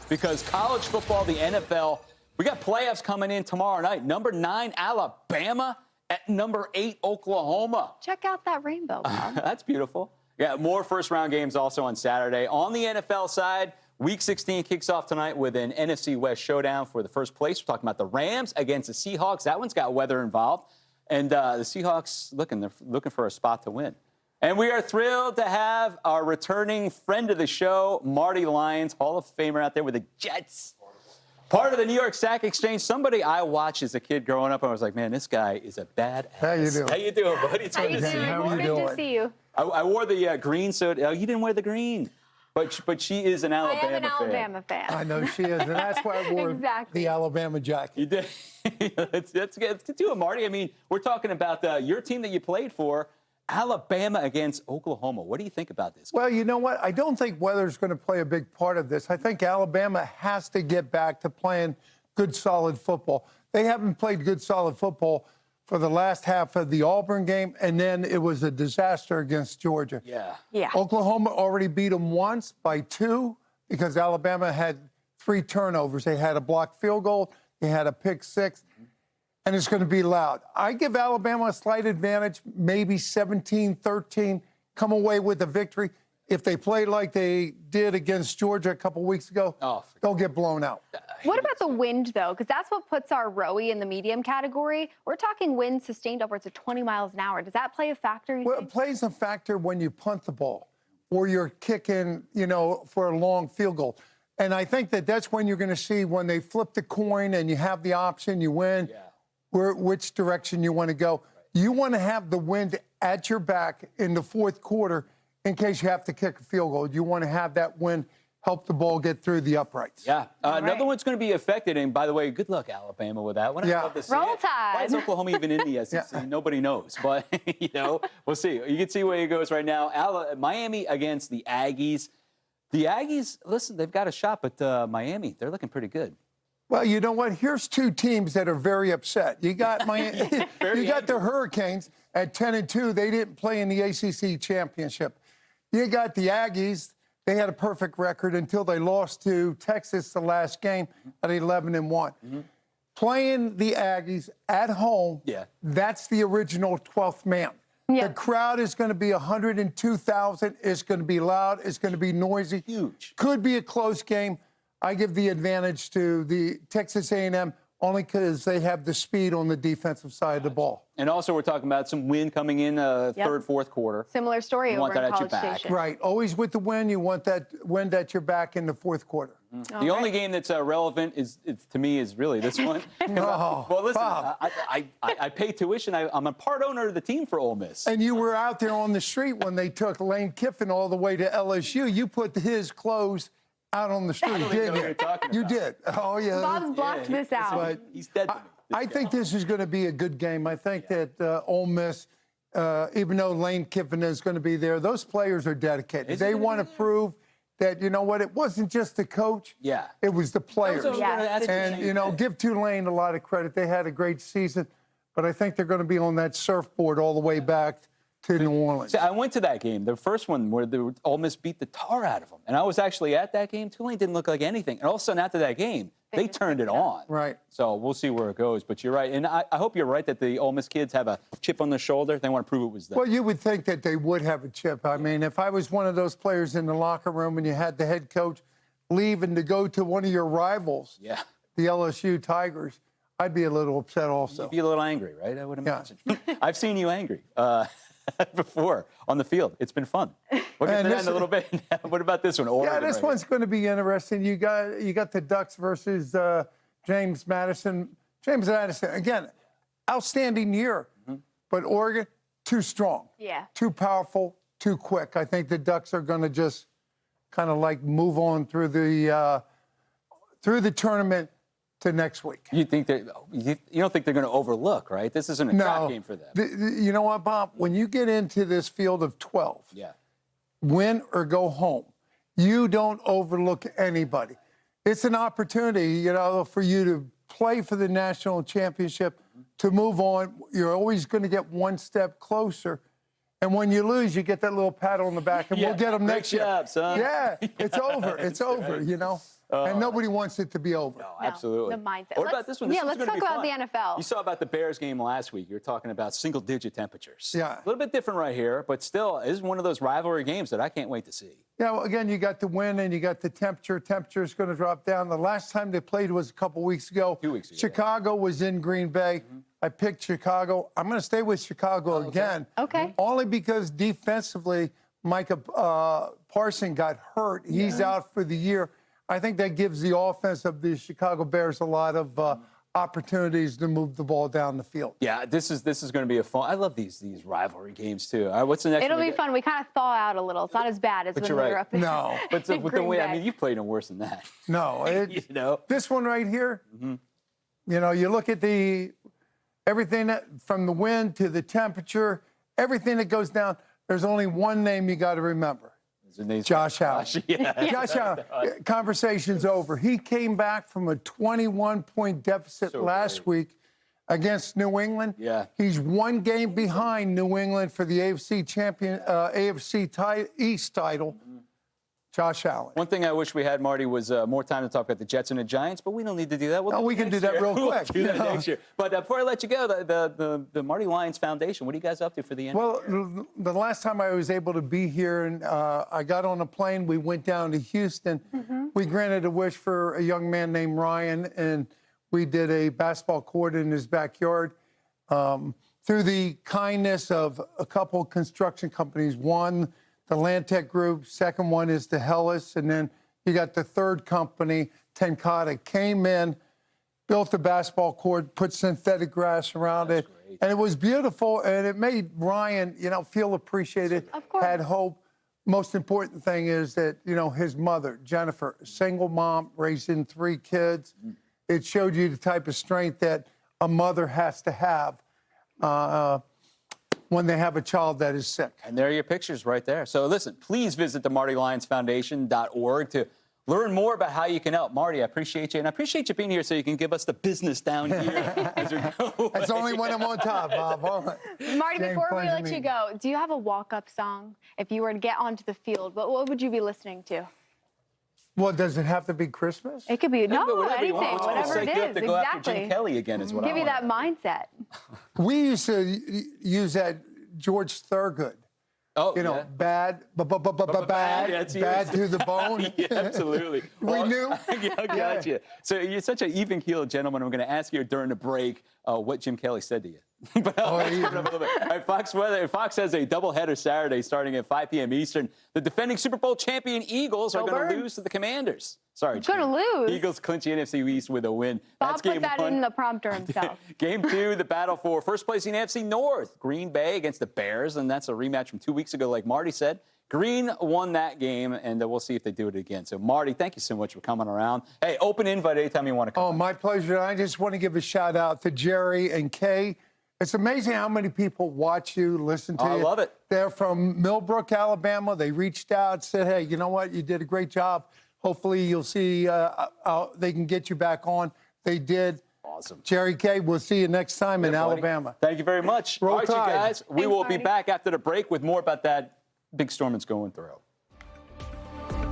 because college football, the NFL, we got playoffs coming in tomorrow night. Number 9, Alabama at number 8, Oklahoma. Check out that rainbow, Bob. That's beautiful. Yeah, more first-round games also on Saturday. On the NFL side, Week 16 kicks off tonight with an NFC West showdown for the first place. We're talking about the Rams against the Seahawks. That one's got weather involved. And the Seahawks they're looking for a spot to win. And we are thrilled to have our returning friend of the show, Marty Lyons, Hall of Famer out there with the Jets. Part of the New York Stock Exchange. Somebody I watched as a kid growing up, and I was like, man, this guy is a badass. How you doing? How you doing, buddy? It's good to see you. How are you Good doing? to see you. I wore the green, so you didn't wear the green. But she is an Alabama fan. I am an Alabama fan. I know she is, and that's why I wore Exactly. the Alabama jacket. You did. Let's get to it, Marty. I mean, we're talking about your team that you played for, Alabama against Oklahoma. What do you think about this? Well, you know what? I don't think weather's going to play a big part of this. I think Alabama has to get back to playing good, solid football. They haven't played good, solid football for the last half of the Auburn game, and then it was a disaster against Georgia. Yeah. Oklahoma already beat them once by 2 because Alabama had 3 turnovers. They had a blocked field goal, they had a pick 6, and it's going to be loud. I give Alabama a slight advantage, maybe 17-13, come away with a victory. If they play like they did against Georgia a couple weeks ago, they'll get blown out. What about the wind, though? Because that's what puts our Roe in the medium category. We're talking wind sustained upwards of 20 miles an hour. Does that play a factor, you Well, think? it plays a factor when you punt the ball or you're kicking, for a long field goal. And I think that's when you're going to see when they flip the coin and you have the option, you win, which direction you want to go. You want to have the wind at your back in the fourth quarter in case you have to kick a field goal. You want to have that wind help the ball get through the uprights. Yeah. Another one's going to be affected. And by the way, good luck, Alabama, with that one. Yeah. I'd love to see Roll it. Tide. Why is Oklahoma even in the SEC? Nobody knows. But, we'll see. You can see where it goes right now. Miami against the Aggies. The Aggies, listen, they've got a shot, but Miami, they're looking pretty good. Well, you know what? Here's 2 teams that are very upset. You got you got the Hurricanes at 10-2. They didn't play in the ACC championship. You got the Aggies. They had a perfect record until they lost to Texas the last game at 11-1. Playing the Aggies at home, that's the original 12th man. Yeah. The crowd is going to be 102,000. It's going to be loud. It's going to be noisy. Huge. Could be a close game. I give the advantage to the Texas A&M only because they have the speed on the defensive side of the ball. And also, we're talking about some wind coming in third, fourth quarter. Similar story You want over in that at your College back. Station. Right. Always with the wind, you want that wind at your back in the fourth quarter. The only game that's relevant to me is really this one. Oh, well, listen, Bob. I pay tuition. I'm a part owner of the team for Ole Miss. And you were out there on the street when they took Lane Kiffin all the way to LSU. You put his clothes out on the street, didn't you? You did. Oh, yeah. Bob's blocked this out. But He's dead to me. I think this is going to be a good game. I think that Ole Miss, even though Lane Kiffin is going to be there, those players are dedicated. They want to prove that, you know what, it wasn't just the coach. Yeah. It was the players. Yes. And, give Tulane a lot of credit. They had a great season. But I think they're going to be on that surfboard all the way back to New Orleans. See, I went to that game, the first one where the Ole Miss beat the tar out of them. And I was actually at that game. Tulane didn't look like anything. And all of a sudden, after that game, they turned it on. Right. So we'll see where it goes. But you're right. And I hope you're right that the Ole Miss kids have a chip on their shoulder. They want to prove it was them. Well, you would think that they would have a chip. I mean, if I was one of those players in the locker room and you had the head coach leaving to go to one of your rivals, the LSU Tigers, I'd be a little upset also. You'd be a little angry, right? I would imagine. I've seen you angry before on the field. It's been fun. We'll get to that in a little bit. What about this one? Oregon, this one's going to be interesting. You got the Ducks versus James Madison. James Madison, again, outstanding year. But Oregon, too strong. Yeah. Too powerful, too quick. I think the Ducks are going to just kind of like move on through the tournament to next week. You think you don't think they're going to overlook, right? This isn't a trap game for them. You know what, Bob? When you get into this field of 12, win or go home, you don't overlook anybody. It's an opportunity, for you to play for the national championship, to move on. You're always going to get one step closer. And when you lose, you get that little pat on the back, and we'll get them next year. Great job, son. Yeah, it's over. It's over, and nobody wants it to be over. No, absolutely. The mindset. What about this one? This one's let's gonna talk be about fun. the NFL. You saw about the Bears game last week. You were talking about single-digit temperatures. Yeah. A little bit different right here, but still, this is one of those rivalry games that I can't wait to see. Yeah, well, again, you got the wind and you got the temperature. Temperature is going to drop down. The last time they played was a couple weeks ago. 2 weeks ago. Chicago was in Green Bay. I picked Chicago. I'm going to stay with Chicago again. Okay. Only because defensively, Micah Parsons got hurt. He's out for the year. I think that gives the offense of the Chicago Bears a lot of opportunities to move the ball down the field. Yeah, this is going to be a fun. I love these rivalry games too. All right, what's the next? It'll one be fun. We kind of thaw out a little. It's not as bad as when we you're were right. up there. No. But the in way, Green I Bay. mean, you've played them worse than that. No, You know? this one right here, you know, you look at everything from the wind to the temperature, everything that goes down, there's only one name you got to remember. Josh Allen. Yeah. Josh Allen, conversation's over. He came back from a 21-point deficit last week against New England. Yeah. He's one game behind New England for the AFC East title. Josh Allen. One thing I wish we had, Marty, was more time to talk about the Jets and the Giants, but we don't need to do that. No, we can do that real quick. We'll do that next year. But before I let you go, the Marty Lyons Foundation, what are you guys up to for the end? Well, the last time I was able to be here, and I got on a plane, we went down to Houston. We granted a wish for a young man named Ryan, and we did a basketball court in his backyard. Through the kindness of a couple of construction companies, one, the Lantec Group, second one is the Hellas, and then you got the third company, Tenkata, came in, built a basketball court, put synthetic grass around it, and it was beautiful, and it made Ryan, you know, feel appreciated, Of course. had hope. Most important thing is that, you know, his mother, Jennifer, single mom, raising 3 kids. It showed you the type of strength that a mother has to have when they have a child that is sick. And there are your pictures right there. So listen, please visit the MartyLyonsFoundation.org to learn more about how you can help. Marty, I appreciate you. And I appreciate you being here so you can give us the business down here. That's only when I'm on top, Bob. Marty, James, before we pleasure let you meeting go, do you have a walk-up song? If you were to get onto the field, what would you be listening to? Well, does it have to be Christmas? It could be, no, whatever you anything, want. whatever Psych it you up is. to go after Jim Exactly. Kelly again is what I Give you want. that mindset. We used to use that George Thorogood. Oh, You know, yeah. bad, bad, Yeah, it's bad yours. to the bone. Yeah, absolutely. We knew. I got you. So you're such an even-keeled gentleman. I'm going to ask you during the break what Jim Kelly said to you. But let's put it up a little bit. All right, Fox Weather. Fox has a doubleheader Saturday starting at 5 p.m. Eastern. The defending Super Bowl champion Eagles are Go going to Birds. lose to the Commanders. Sorry, Gonna Jim. lose? Eagles clinch the NFC East with a win. Bob That's put game that one. in the prompter himself. Game 2, the battle for first place in the NFC North. Green Bay against the Bears, and that's a rematch from 2 weeks ago, like Marty said. Green won that game, and we'll see if they do it again. So, Marty, thank you so much for coming around. Hey, open invite anytime you want to come. Oh, my pleasure. I just want to give a shout out to Jerry and Kay. It's amazing how many people watch you, listen to you. I love it. They're from Millbrook, Alabama. They reached out, said, hey, you know what? You did a great job. Hopefully you'll see they can get you back on. They did. Awesome. Jerry Kay, we'll see you next time in buddy. Alabama. Thank you very much. Roll All right, you Tide. guys. We Thanks, will be Marty. back after the break with more about that big storm that's going through.